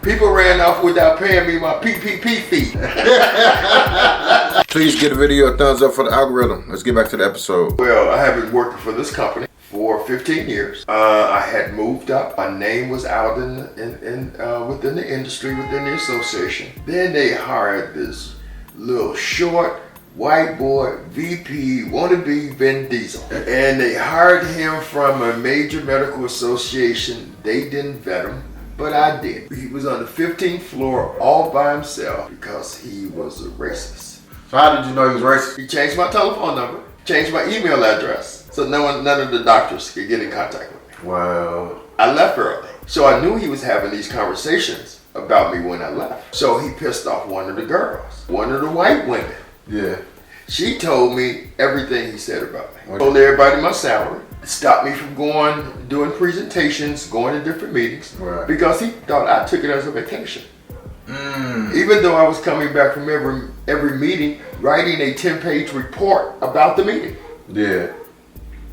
People ran off without paying me my PPP fee. Please give the video a thumbs up for the algorithm. Let's get back to the episode. Well, I have been working for this company for 15 years. I had moved up. My name was out within the industry, within the association. Then they hired this little short white boy VP, wannabe Vin Diesel. And they hired him from a major medical association. They didn't vet him, but I did. He was on the 15th floor all by himself because he was a racist. So how did you know he was racist? He changed my telephone number, changed my email address, so none of the doctors could get in contact with me. Wow. I left early. So I knew he was having these conversations about me when I left. So he pissed off one of the girls, one of the white women. Yeah. She told me everything he said about me. Told everybody my salary. Stopped me from doing presentations, going to different meetings. Right. Because he thought I took it as a vacation. Even though I was coming back from every meeting, writing a 10-page report about the meeting. Yeah.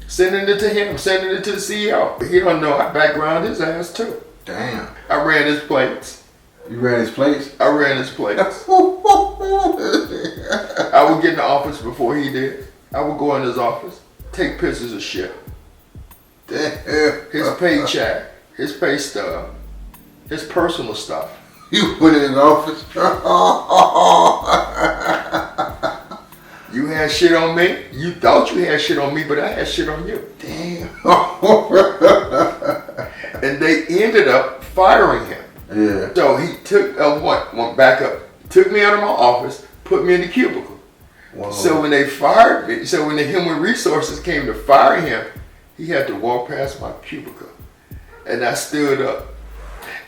Sending it to him, sending it to the CEO. He don't know I background his ass too. Damn. I ran his plates. You ran his plates? I ran his plates. I would get in the office before he did. I would go in his office, take pictures of shit. His paycheck, his pay stub, his personal stuff. You put it in the office? You had shit on me? You thought you had shit on me, but I had shit on you. Damn. And they ended up firing him. Yeah. So he took, went back up, took me out of my office, put me in the cubicle. Wow. So when they fired me, so when the human resources came to fire him, he had to walk past my cubicle. And I stood up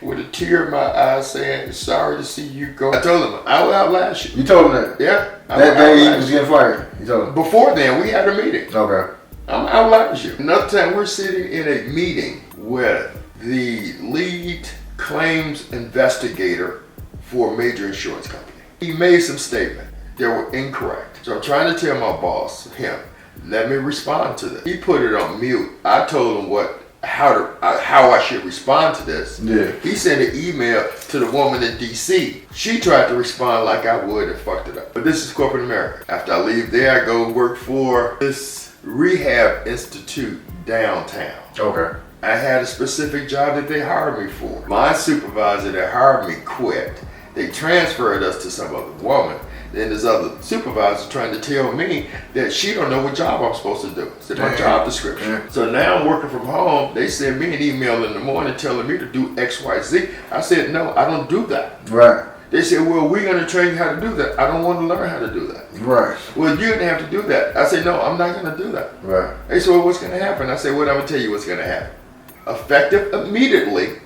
with a tear in my eye saying, sorry to see you go. I told him, I will outlast you. You told him that? Yeah. That day he was getting fired? You told him? Before then, we had a meeting. Okay. I'm outlast you. Another time, we're sitting in a meeting with the lead claims investigator for a major insurance company. He made some statements that were incorrect. So I'm trying to tell my boss, him, let me respond to this. He put it on mute. I told him how I should respond to this. Yeah. He sent an email to the woman in DC. She tried to respond like I would and fucked it up. But this is corporate America. After I leave there, I go work for this rehab institute downtown. Okay. I had a specific job that they hired me for. My supervisor that hired me quit. They transferred us to some other woman. Then this other supervisor trying to tell me that she don't know what job I'm supposed to do. It's in my job description. Yeah. So now I'm working from home. They send me an email in the morning telling me to do X, Y, Z. I said, no, I don't do that. Right. They said, well, we're going to train you how to do that. I don't want to learn how to do that. Right. Well, you're going to have to do that. I said, no, I'm not going to do that. Right. They said, well, what's going to happen? I said, well, I'm going to tell you what's going to happen. Effective immediately,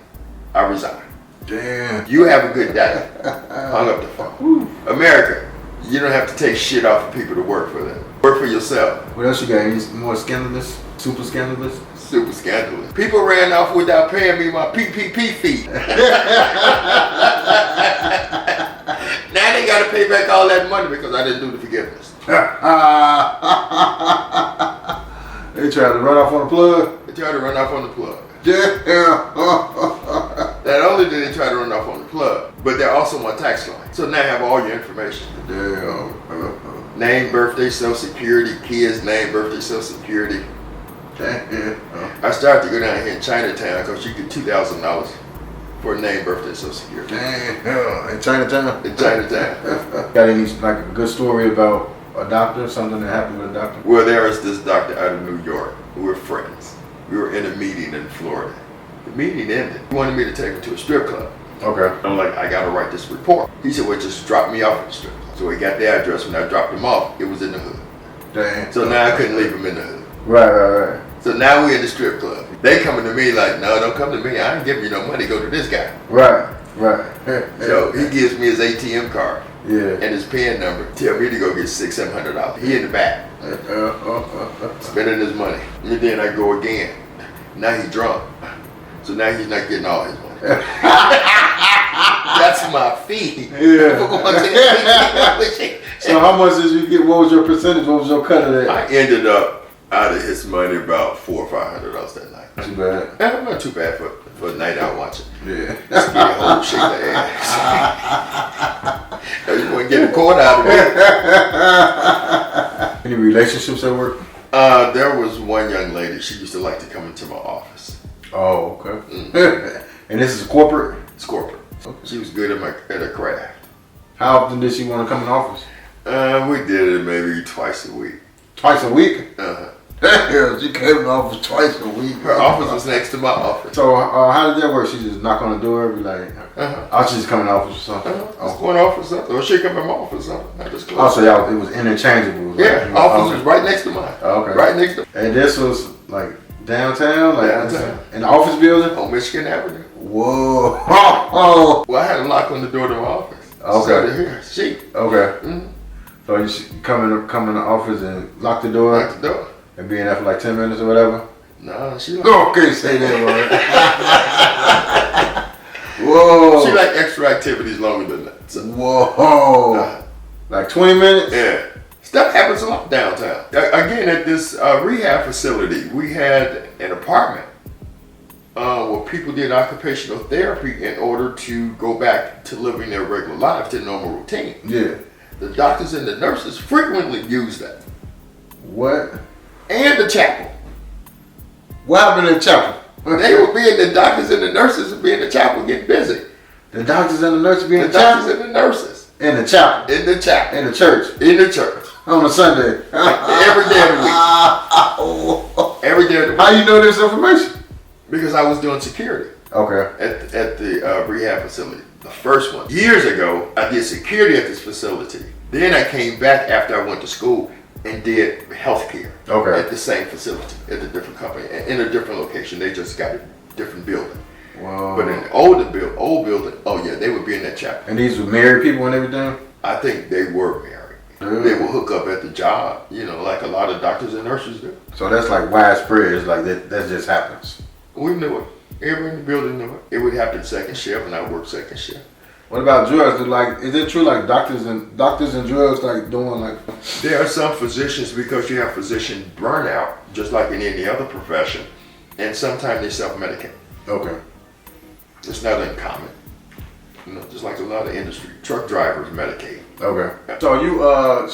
I resign. Damn. You have a good day. Hung up the phone. America, you don't have to take shit off of people to work for them. Work for yourself. What else you got? Any more scandalous? Super scandalous? Super scandalous. People ran off without paying me my PPP fee. Now they got to pay back all that money because I didn't do the forgiveness. They tried to run off on the plug? They tried to run off on the plug. Yeah. Not only did they try to run off on the plug, but they're also my tax line. So now I have all your information. Damn. Name, birthday, social security, kids, name, birthday, social security. Damn. I started to go down here in Chinatown because you get $2,000 for a name, birthday, social security. Damn. In Chinatown? In Chinatown. Got any like a good story about a doctor, something that happened with a doctor? Well, there was this doctor out of New York. We were friends. We were in a meeting in Florida. The meeting ended. He wanted me to take him to a strip club. Okay. I'm like, I gotta write this report. He said, well, just drop me off at the strip club. So he got the address. When I dropped him off, it was in the hood. Damn. So now I couldn't leave him in the hood. Right. So now we're in the strip club. They coming to me like, no, don't come to me. I ain't giving you no money. Go to this guy. Right. So he gives me his ATM card. Yeah. And his PIN number. Tell me to go get $600-700. He in the back. Spending his money. And then I go again. Now he's drunk. So now he's not getting all his money. That's my fee. Yeah. So how much did you get? What was your percentage? What was your cut of that? I ended up out of his money about $400 or $500 that night. Not too bad. Not too bad for a night out watching. Yeah. Just get a whole shake the ass. You want to get the cord out of there. Any relationships at work? There was one young lady. She used to like to come into my office. Oh, okay. And this is corporate? It's corporate. Okay. She was good at her craft. How often did she want to come in the office? We did it maybe twice a week. Twice a week? Uh-huh. Yeah, she came in the office twice a week. Her office was next to my office. So how did that work? She just knock on the door and be like, I'll just come in the office or something? Just going off or something. Or she come in my office or something. I just go. Oh, so y'all, it was interchangeable. Yeah, like, office was right next to mine. Okay. Right next to. And this was like downtown? Like Downtown. In the office building? On Michigan Avenue. Whoa. Well, I had a lock on the door to my office. Okay. So here, she. Okay. Mm-hmm. So you come in the office and lock the door? Lock the door. And be in there for like 10 minutes or whatever? No, she like. No, can't say that word. Whoa. She like extra activities longer than that. So. Whoa. Like 20 minutes? Yeah. Stuff happens a lot downtown. Again, at this rehab facility, we had an apartment where people did occupational therapy in order to go back to living their regular lives, to normal routine. Yeah. The doctors and the nurses frequently use that. What? And the chapel. What happened in the chapel? They would be in the doctors and the nurses would be in the chapel getting busy. The doctors and the nurses be in The the chapel? doctors and the nurses. In the chapel? In the chapel. In the church? In the church. On a Sunday? Every day of the week. Every day of the week. How you know this information? Because I was doing security. Okay. At the rehab facility. The first one. Years ago, I did security at this facility. Then I came back after I went to school and did healthcare. Okay. At the same facility, at a different company, in a different location. They just got a different building. Wow. But in the old building, oh yeah, they would be in that chapel. And these were married people and everything? I think they were married. Yeah. They would hook up at the job, like a lot of doctors and nurses do. So that's like widespread. It's like that just happens. We knew it. Everyone in the building knew it. It would happen second shift, and I worked second shift. What about drugs? Is it true like doctors and drugs like doing like? There are some physicians, because you have physician burnout, just like in any other profession, and sometimes they self-medicate. Okay. It's not uncommon. Just like a lot of industry. Truck drivers medicate. Okay. So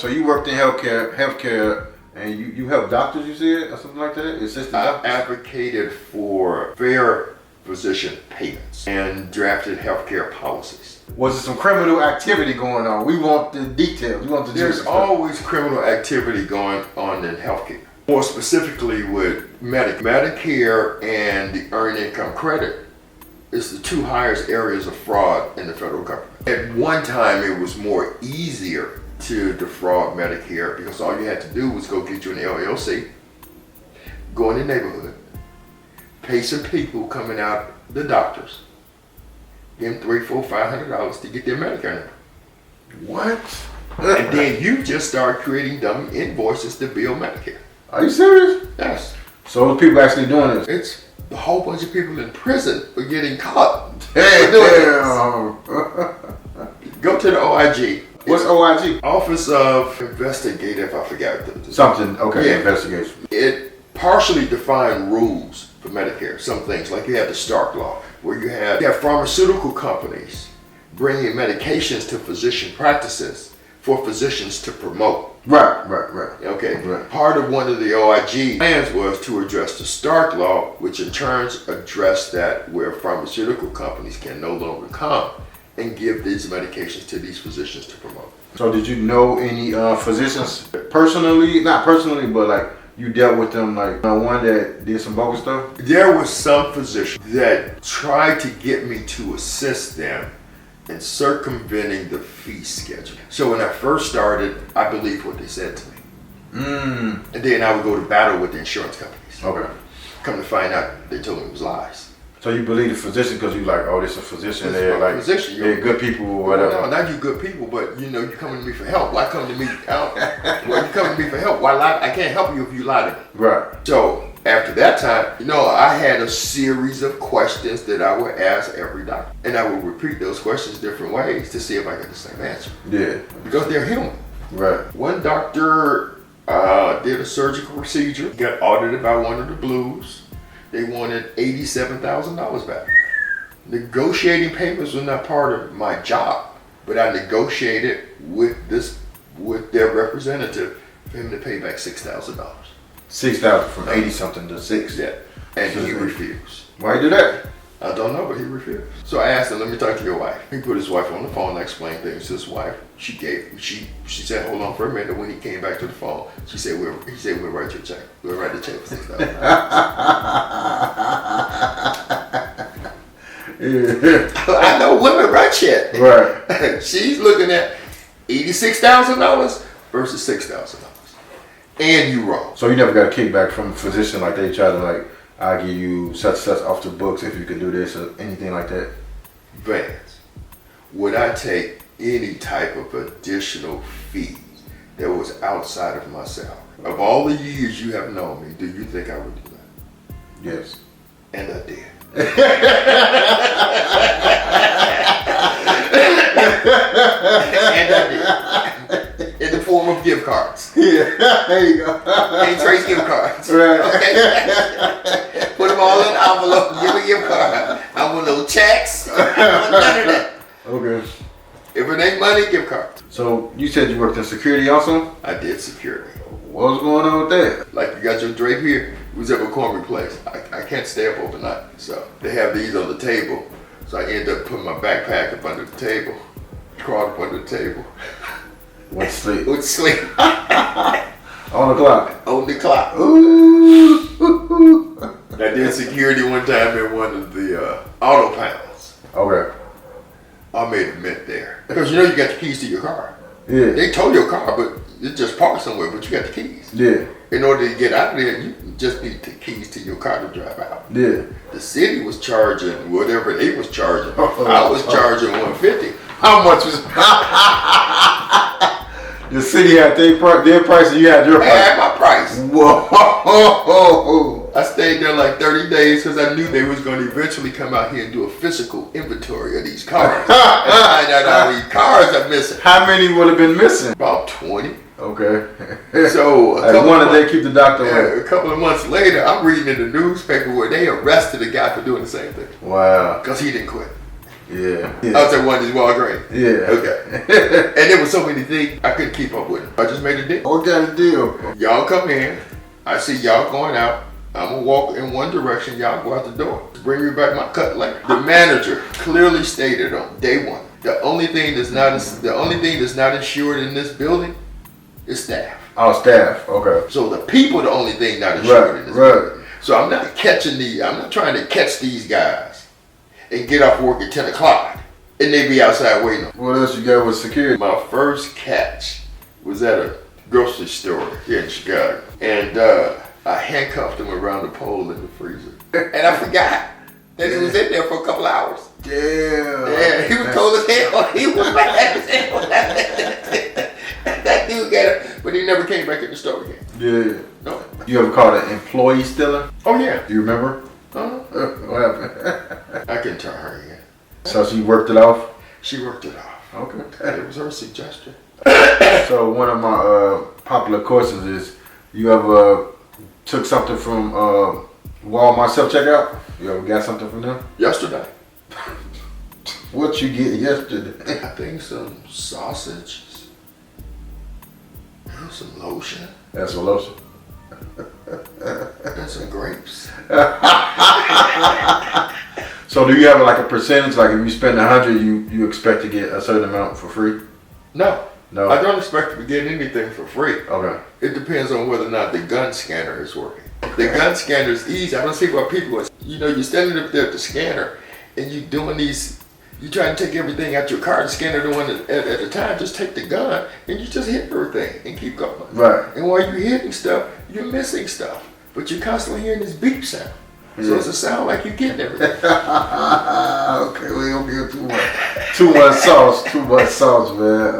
you worked in healthcare, and you help doctors, you said, or something like that? Assistant I doctors? advocated for fair physician payments and drafted healthcare policies. Was there some criminal activity going on? We want the details. We want the There's juicy always criminal activity going on in healthcare. More specifically with Medicare and the earned income credit is the two highest areas of fraud in the federal government. At one time, it was more easier to defraud Medicare because all you had to do was go get you an LLC, go in the neighborhood, pay some people coming out, the doctors, give them $300, $400, $500 to get their Medicare number. What? And then you just start creating dummy invoices to bill Medicare. Are you serious? Yes. So the people actually doing this? It's a whole bunch of people in prison for getting caught. Damn. Go to the OIG. What's OIG? Office of Investigative, I forgot. Something, okay, Yeah. investigation. It partially defined rules for Medicare. Some things, like you have the Stark Law, where you have pharmaceutical companies bringing medications to physician practices for physicians to promote. Right. Okay. Right. Part of one of the OIG plans was to address the Stark Law, which in turn addressed that where pharmaceutical companies can no longer come and give these medications to these physicians to promote. So did you know any physicians personally? Not personally, but like you dealt with them, like one that did some bogus stuff? There was some physicians that tried to get me to assist them in circumventing the fee schedule. So when I first started, I believed what they said to me. And then I would go to battle with the insurance companies. Okay. Come to find out, they told me it was lies. So you believe the physician because you like, oh, this is a physician. This is They're a like, physician. they're good people or whatever. No, not you good people, but you coming to me for help. Why come to me? Well, you coming to me for help. Why lie? I can't help you if you lie to me. Right. So after that time, I had a series of questions that I would ask every doctor, and I would repeat those questions different ways to see if I got the same answer. Yeah. Because they're human. Right. One doctor did a surgical procedure, got audited by one of the blues. They wanted $87,000 back. Negotiating payments was not part of my job, but I negotiated with their representative for him to pay back $6,000. 6,000 from 80 something to 6. Yeah, and he refused. Why you do that? I don't know, but he refused. So I asked him, let me talk to your wife. He put his wife on the phone and explained things to his wife. She said, hold on for a minute. When he came back to the phone, he said, we'll write you a check. We'll write a check for $6,000. I know women write check. Right. She's looking at $86,000 versus $6,000. And you wrong. So you never got a kickback from a physician like they try to like, I'll give you such off the books if you can do this or anything like that? Vance, would I take any type of additional fee that was outside of my salary? Of all the years you have known me, do you think I would do that? Yes. And I did. And I did. In the form of gift cards. Yeah, there you go. Ain't Trace gift cards. Right. Okay. Put them all in an envelope and give a gift card. I want no checks. I want none of that. Okay. If it ain't money, gift cards. So you said you worked in security also? I did security. What was going on with that? Like you got your drape here, we was at McCormick Place. I can't stay up overnight, so they have these on the table. So I end up putting my backpack up under the table, crawled up under the table. Went to sleep. Went to sleep. On the clock. On the clock. Ooh. I did security one time in one of the auto pounds. Okay. I made a mint there. Because you know you got the keys to your car. Yeah. They tow your car, but it's just parked somewhere, but you got the keys. Yeah. In order to get out of there, you just need the keys to your car to drive out. Yeah. The city was charging whatever they was charging. I was charging $150. How much was the city had their price and you had your I price? had my price. Whoa. I stayed there like 30 days because I knew they was going to eventually come out here and do a physical inventory of these cars. And find out how many cars are missing. How many would have been missing? About 20. Okay. So they keep the doctor away. A couple of months later, I'm reading in the newspaper where they arrested a guy for doing the same thing. Wow. Because he didn't quit. Yeah. I was at one of these Walgreens. Yeah. Okay. And there was so many things I couldn't keep up with. I just made a deal. What kind of deal? Y'all come in. I see y'all going out. I'm gonna walk in one direction. Y'all go out the door. Bring me back my cut later. The manager clearly stated on day one, the only thing that's not insured in this building is staff. Oh, staff. Okay. So the people, the only thing not insured in this building. So I'm not trying to catch these guys and get off work at 10 o'clock and they be outside waiting. What else you got with security? My first catch was at a grocery store here in Chicago. And I handcuffed him around the pole in the freezer. And I forgot that he was in there for a couple hours. Damn. Yeah, he was cold as hell. He was mad as hell. That dude got it, but he never came back in the store again. Yeah. No. You ever caught an employee stealer? Oh yeah. Do you remember? What happened? I couldn't tell her again. So she worked it off? She worked it off. Okay. It was her suggestion. So one of my popular questions is, you ever took something from Walmart self-checkout? You ever got something from them? Yesterday. What you get yesterday? I think some sausages. And some lotion. That's a lotion. And some grapes. So do you have like a percentage? Like if you spend 100, you expect to get a certain amount for free? No. No. I don't expect to get anything for free. Okay. It depends on whether or not the gun scanner is working. The gun scanner is easy. I don't see why people are, you're standing up there at the scanner and you're doing these, you try to take everything out your car. The scanner doing it at a time. Just take the gun and you just hit everything and keep going. Right. And while you're hitting stuff, you're missing stuff. But you're constantly hearing this beep sound. So it's a sound like you're getting everything. Okay, we don't get too much sauce. Too much sauce, man.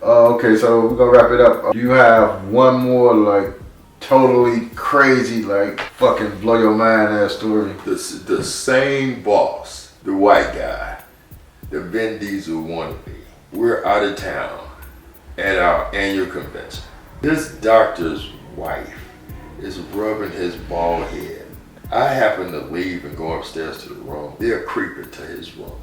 Okay, so we're gonna wrap it up. You have one more like totally crazy, like fucking blow your mind ass story. The same boss, the white guy, the Vin Diesel wannabe. We're out of town at our annual convention. This doctor's wife is rubbing his bald head I happen to leave and go upstairs to the room. They're creeping to his room.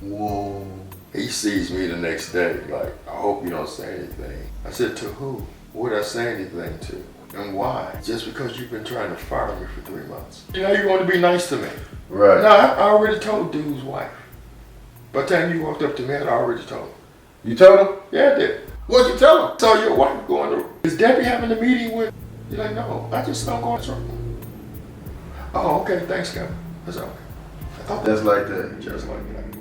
Whoa. He sees me the next day, like, I hope you don't say anything. I said, to who? Would I say anything to? And why? Just because you've been trying to fire me for 3 months. You know, you want to be nice to me. Right. No, I already told dude's wife. By the time you walked up to me, I'd already told him. You told him? Yeah, I did. What'd you tell him? So your wife going to, is Debbie having a meeting with? You're like, no, I just don't go to. Oh, okay, thanks, Kevin. That's okay. Just like that. Just like that.